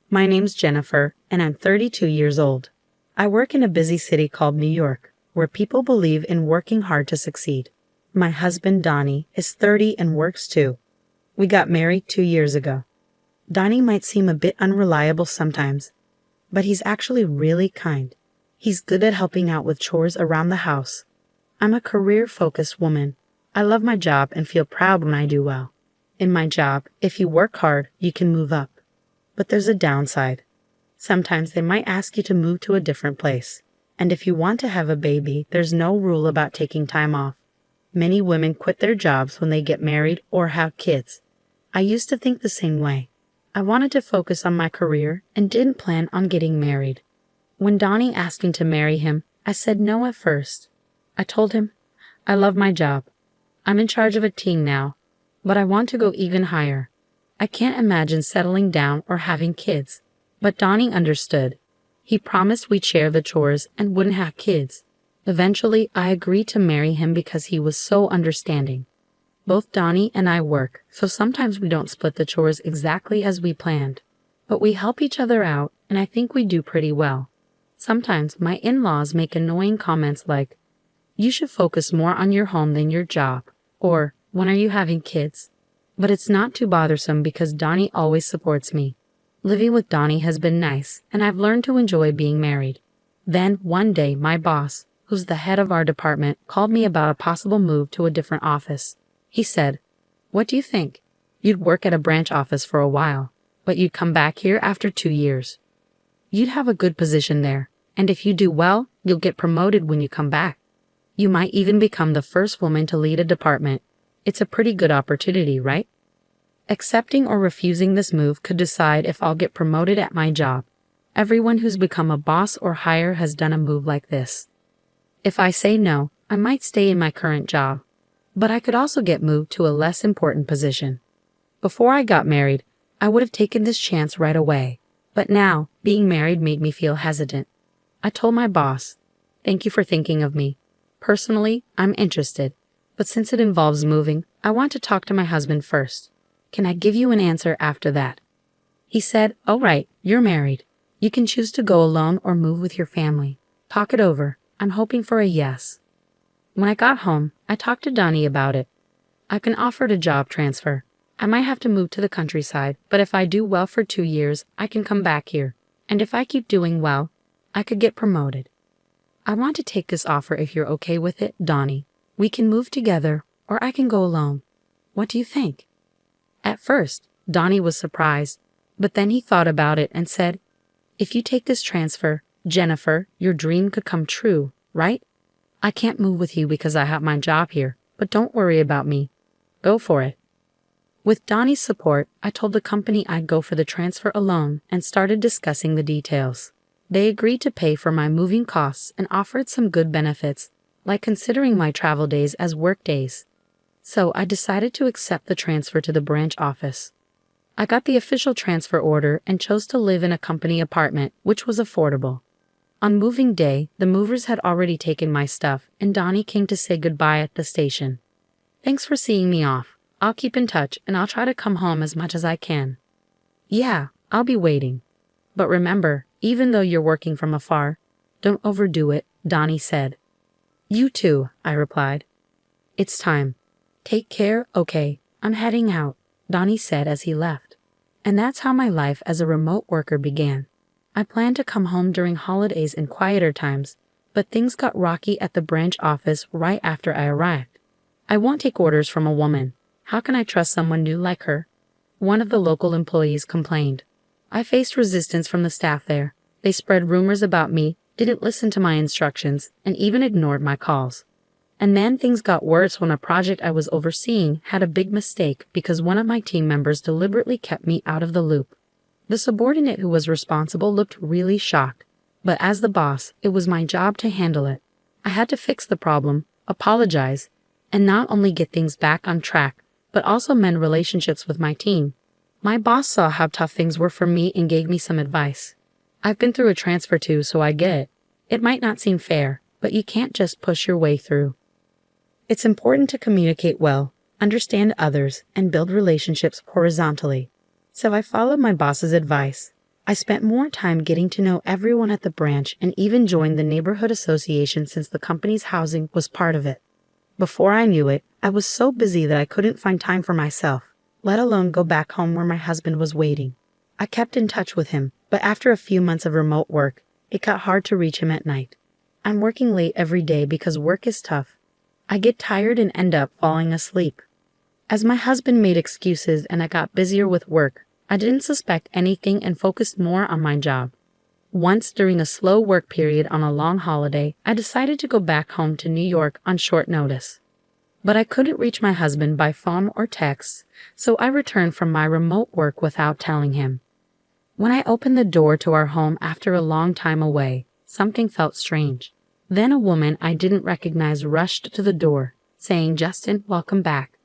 My name's Jennifer, and I'm 32 years old. I work in a busy city called New York, where people believe in working hard to succeed. My husband, Donnie, is 30 and works too. We got married 2 years ago. Donnie might seem a bit unreliable sometimes, but he's actually really kind. He's good at helping out with chores around the house. I'm a career-focused woman. I love my job and feel proud when I do well. In my job, if you work hard, you can move up. But there's a downside. Sometimes they might ask you to move to a different place. And if you want to have a baby, there's no rule about taking time off. Many women quit their jobs when they get married or have kids. I used to think the same way. I wanted to focus on my career and didn't plan on getting married. When Donnie asked me to marry him, I said no at first. I told him, I love my job. I'm in charge of a team now, but I want to go even higher. I can't imagine settling down or having kids. But Donnie understood. He promised we'd share the chores and wouldn't have kids. Eventually, I agreed to marry him because he was so understanding. Both Donnie and I work, so sometimes we don't split the chores exactly as we planned. But we help each other out, and I think we do pretty well. Sometimes my in-laws make annoying comments like, "You should focus more on your home than your job," or, "When are you having kids?" But it's not too bothersome because Donnie always supports me. Living with Donnie has been nice, and I've learned to enjoy being married. Then, one day, my boss, who's the head of our department, called me about a possible move to a different office. He said, "What do you think? You'd work at a branch office for a while, but you'd come back here after 2 years. You'd have a good position there, and if you do well, you'll get promoted when you come back. You might even become the first woman to lead a department. It's a pretty good opportunity, right?" Accepting or refusing this move could decide if I'll get promoted at my job. Everyone who's become a boss or higher has done a move like this. If I say no, I might stay in my current job, but I could also get moved to a less important position. Before I got married, I would have taken this chance right away, but now, being married made me feel hesitant. I told my boss, "Thank you for thinking of me. Personally, I'm interested, but since it involves moving, I want to talk to my husband first. Can I give you an answer after that?" He said, "All right, you're married. You can choose to go alone or move with your family. Talk it over. I'm hoping for a yes." When I got home, I talked to Donnie about it. I've been offered a job transfer. I might have to move to the countryside, but if I do well for 2 years, I can come back here. And if I keep doing well, I could get promoted. I want to take this offer if you're okay with it, Donnie. We can move together, or I can go alone. What do you think? At first, Donnie was surprised, but then he thought about it and said, "If you take this transfer, Jennifer, your dream could come true, right? I can't move with you because I have my job here, but don't worry about me. Go for it." With Donnie's support, I told the company I'd go for the transfer alone and started discussing the details. They agreed to pay for my moving costs and offered some good benefits, like considering my travel days as work days. So I decided to accept the transfer to the branch office. I got the official transfer order and chose to live in a company apartment, which was affordable. On moving day, the movers had already taken my stuff, and Donnie came to say goodbye at the station. "Thanks for seeing me off. I'll keep in touch, and I'll try to come home as much as I can." "Yeah, I'll be waiting. But remember, even though you're working from afar, don't overdo it," Donnie said. "You too," I replied. "It's time. Take care, okay? I'm heading out," Donnie said as he left. And that's how my life as a remote worker began. I planned to come home during holidays and quieter times, but things got rocky at the branch office right after I arrived. I won't take orders from a woman. How can I trust someone new like her? One of the local employees complained. I faced resistance from the staff there. They spread rumors about me, didn't listen to my instructions, and even ignored my calls. And then things got worse when a project I was overseeing had a big mistake because one of my team members deliberately kept me out of the loop. The subordinate who was responsible looked really shocked, but as the boss, it was my job to handle it. I had to fix the problem, apologize, and not only get things back on track, but also mend relationships with my team. My boss saw how tough things were for me and gave me some advice. I've been through a transfer too, so I get it. It might not seem fair, but you can't just push your way through. It's important to communicate well, understand others, and build relationships horizontally. So I followed my boss's advice. I spent more time getting to know everyone at the branch and even joined the neighborhood association since the company's housing was part of it. Before I knew it, I was so busy that I couldn't find time for myself, let alone go back home where my husband was waiting. I kept in touch with him, but after a few months of remote work, it got hard to reach him at night. I'm working late every day because work is tough. I get tired and end up falling asleep. As my husband made excuses and I got busier with work, I didn't suspect anything and focused more on my job. Once during a slow work period on a long holiday, I decided to go back home to New York on short notice. But I couldn't reach my husband by phone or text, so I returned from my remote work without telling him. When I opened the door to our home after a long time away, something felt strange. Then a woman I didn't recognize rushed to the door, saying, "Justin, welcome back.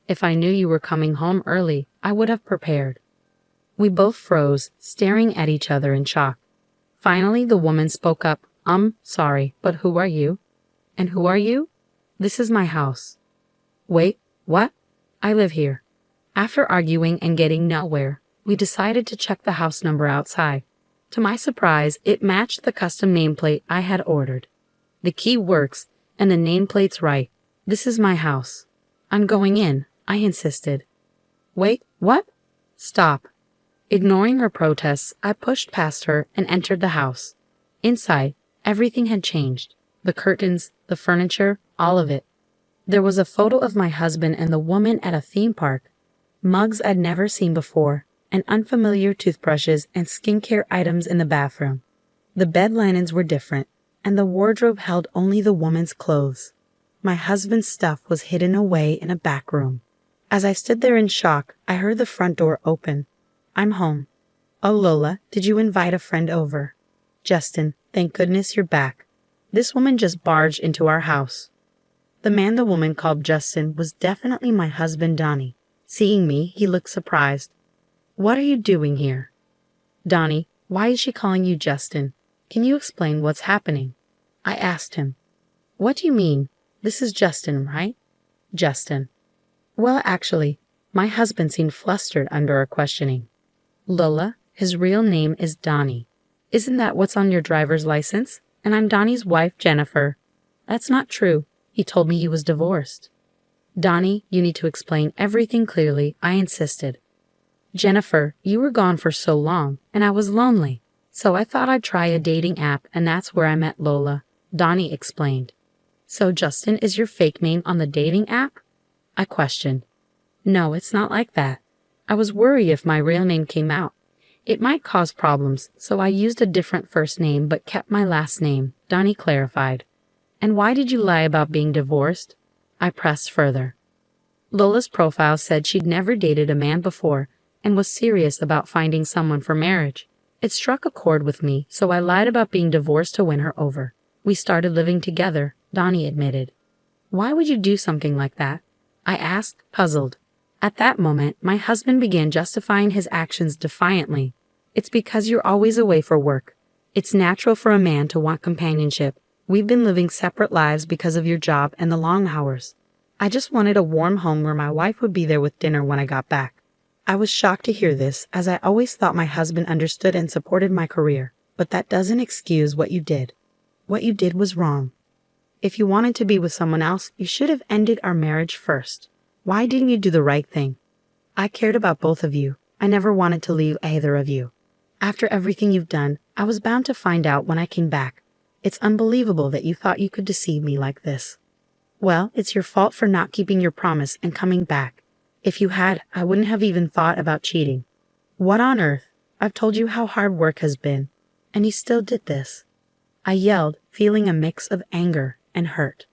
If I knew you were coming home early, I would have prepared." We both froze, staring at each other in shock. Finally, the woman spoke up, "Sorry, but who are you?" "And who are you?" "This is my house." "Wait, what?" "I live here." After arguing and getting nowhere, we decided to check the house number outside. To my surprise, it matched the custom nameplate I had ordered. The key works, and the nameplate's right. "This is my house." "I'm going in," I insisted. "Wait, what?" "Stop." Ignoring her protests, I pushed past her and entered the house. Inside, everything had changed. The curtains, the furniture, all of it. There was a photo of my husband and the woman at a theme park, mugs I'd never seen before, and unfamiliar toothbrushes and skincare items in the bathroom. The bed linens were different, and the wardrobe held only the woman's clothes. My husband's stuff was hidden away in a back room. As I stood there in shock, I heard the front door open. "I'm home." "Oh, Lola, did you invite a friend over?" "Justin, thank goodness you're back. This woman just barged into our house." The man the woman called Justin was definitely my husband, Donnie. Seeing me, he looked surprised. "What are you doing here?" "Donnie, why is she calling you Justin? Can you explain what's happening?" I asked him. "What do you mean? This is Justin, right?" "Justin." "Well, actually," my husband seemed flustered under our questioning. "Lola, his real name is Donnie. Isn't that what's on your driver's license? And I'm Donnie's wife, Jennifer." "That's not true. He told me he was divorced." "Donnie, you need to explain everything clearly," I insisted. "Jennifer, you were gone for so long, and I was lonely. So I thought I'd try a dating app, and that's where I met Lola," Donnie explained. "So Justin is your fake name on the dating app?" I questioned. "No, it's not like that. I was worried if my real name came out. It might cause problems, so I used a different first name but kept my last name," Donnie clarified. "And why did you lie about being divorced?" I pressed further. Lola's profile said she'd never dated a man before and was serious about finding someone for marriage. It struck a chord with me, so I lied about being divorced to win her over. "We started living together," Donnie admitted. "Why would you do something like that?" I asked, puzzled. At that moment, my husband began justifying his actions defiantly. "It's because you're always away for work. It's natural for a man to want companionship. We've been living separate lives because of your job and the long hours. I just wanted a warm home where my wife would be there with dinner when I got back." I was shocked to hear this, as I always thought my husband understood and supported my career, but that doesn't excuse what you did. What you did was wrong. If you wanted to be with someone else, you should have ended our marriage first. Why didn't you do the right thing? I cared about both of you. I never wanted to leave either of you. After everything you've done, I was bound to find out when I came back. It's unbelievable that you thought you could deceive me like this. Well, it's your fault for not keeping your promise and coming back. If you had, I wouldn't have even thought about cheating. What on earth? I've told you how hard work has been, and you still did this. I yelled, feeling a mix of anger and hurt.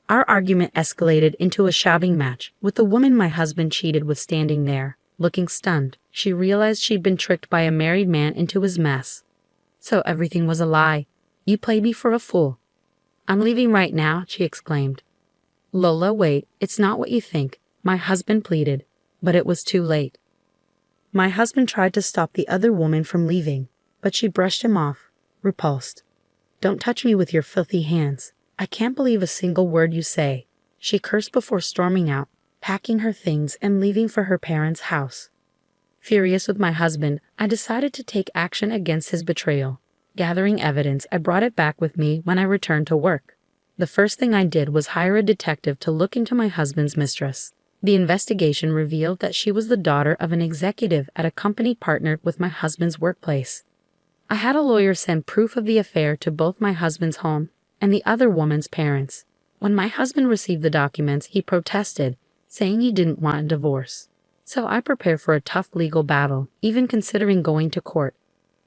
Our argument escalated into a shouting match, with the woman my husband cheated with standing there, looking stunned. She realized she'd been tricked by a married man into his mess. "So everything was a lie. You played me for a fool." "I'm leaving right now," she exclaimed. "Lola, wait, it's not what you think," my husband pleaded, but it was too late. My husband tried to stop the other woman from leaving, but she brushed him off, repulsed. "Don't touch me with your filthy hands. I can't believe a single word you say," she cursed before storming out, packing her things and leaving for her parents' house. Furious with my husband, I decided to take action against his betrayal. Gathering evidence, I brought it back with me when I returned to work. The first thing I did was hire a detective to look into my husband's mistress. The investigation revealed that she was the daughter of an executive at a company partnered with my husband's workplace. I had a lawyer send proof of the affair to both my husband's home and the other woman's parents. When my husband received the documents, he protested, saying he didn't want a divorce. So I prepared for a tough legal battle, even considering going to court.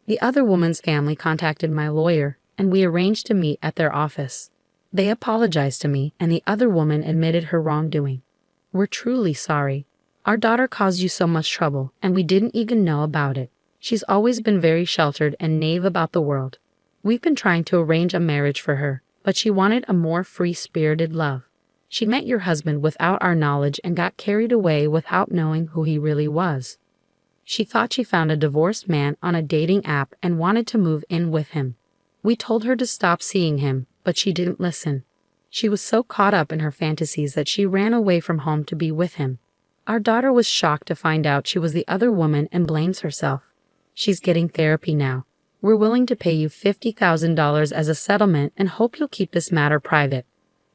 The other woman's family contacted my lawyer, and we arranged to meet at their office. They apologized to me, and the other woman admitted her wrongdoing. "We're truly sorry. Our daughter caused you so much trouble, and we didn't even know about it. She's always been very sheltered and naive about the world. We've been trying to arrange a marriage for her, but she wanted a more free-spirited love. She met your husband without our knowledge and got carried away without knowing who he really was. She thought she found a divorced man on a dating app and wanted to move in with him. We told her to stop seeing him, but she didn't listen. She was so caught up in her fantasies that she ran away from home to be with him. Our daughter was shocked to find out she was the other woman and blames herself. She's getting therapy now. We're willing to pay you $50,000 as a settlement and hope you'll keep this matter private."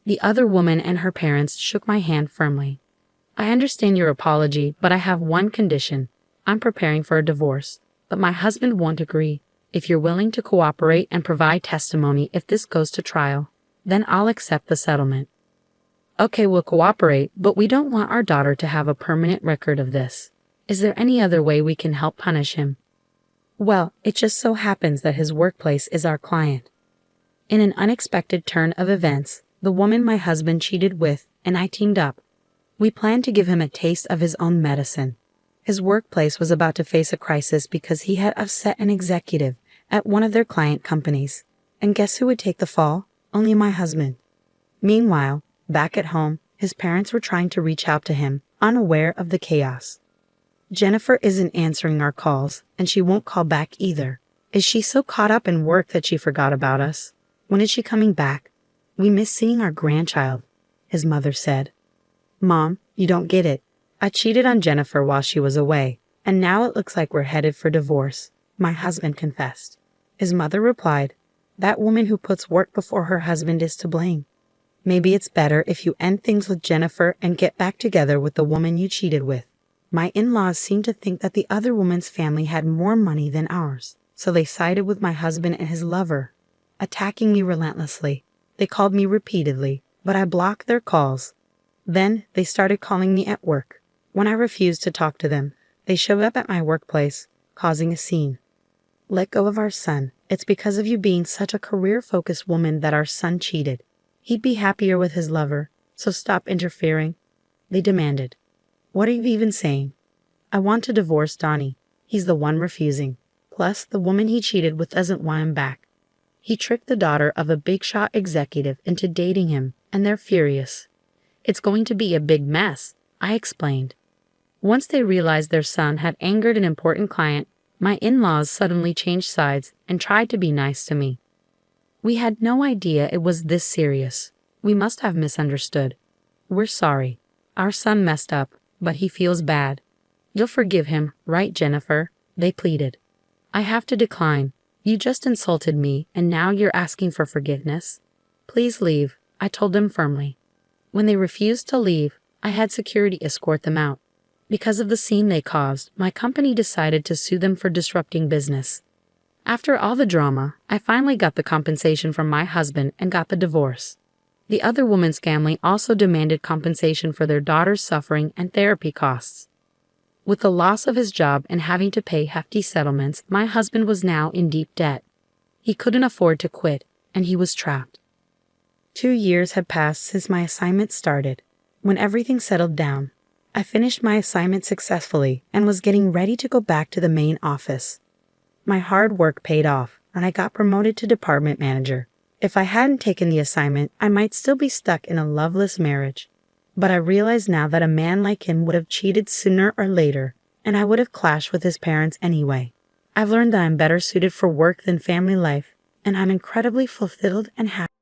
The other woman and her parents shook my hand firmly. "I understand your apology, but I have one condition. I'm preparing for a divorce, but my husband won't agree. If you're willing to cooperate and provide testimony if this goes to trial, then I'll accept the settlement." "Okay, we'll cooperate, but we don't want our daughter to have a permanent record of this. Is there any other way we can help punish him?" "Well, it just so happens that his workplace is our client." In an unexpected turn of events, the woman my husband cheated with and I teamed up. We planned to give him a taste of his own medicine. His workplace was about to face a crisis because he had upset an executive at one of their client companies. And guess who would take the fall? Only my husband. Meanwhile, back at home, his parents were trying to reach out to him, unaware of the chaos. "Jennifer isn't answering our calls, and she won't call back either. Is she so caught up in work that she forgot about us? When is she coming back? We miss seeing our grandchild," his mother said. "Mom, you don't get it. I cheated on Jennifer while she was away, and now it looks like we're headed for divorce," my husband confessed. His mother replied, "That woman who puts work before her husband is to blame. Maybe it's better if you end things with Jennifer and get back together with the woman you cheated with." My in-laws seemed to think that the other woman's family had more money than ours, so they sided with my husband and his lover, attacking me relentlessly. They called me repeatedly, but I blocked their calls. Then they started calling me at work. When I refused to talk to them, they showed up at my workplace, causing a scene. "Let go of our son. It's because of you being such a career-focused woman that our son cheated. He'd be happier with his lover, so stop interfering," they demanded. "What are you even saying? I want to divorce Donnie. He's the one refusing. Plus, the woman he cheated with doesn't want him back. He tricked the daughter of a big-shot executive into dating him, and they're furious. It's going to be a big mess," I explained. Once they realized their son had angered an important client, my in-laws suddenly changed sides and tried to be nice to me. "We had no idea it was this serious. We must have misunderstood. We're sorry. Our son messed up, but he feels bad. You'll forgive him, right, Jennifer?" they pleaded. "I have to decline. You just insulted me, and now you're asking for forgiveness? Please leave," I told them firmly. When they refused to leave, I had security escort them out. Because of the scene they caused, my company decided to sue them for disrupting business. After all the drama, I finally got the compensation from my husband and got the divorce. The other woman's family also demanded compensation for their daughter's suffering and therapy costs. With the loss of his job and having to pay hefty settlements, my husband was now in deep debt. He couldn't afford to quit, and he was trapped. 2 years had passed since my assignment started. When everything settled down, I finished my assignment successfully and was getting ready to go back to the main office. My hard work paid off, and I got promoted to department manager. If I hadn't taken the assignment, I might still be stuck in a loveless marriage. But I realize now that a man like him would have cheated sooner or later, and I would have clashed with his parents anyway. I've learned that I'm better suited for work than family life, and I'm incredibly fulfilled and happy.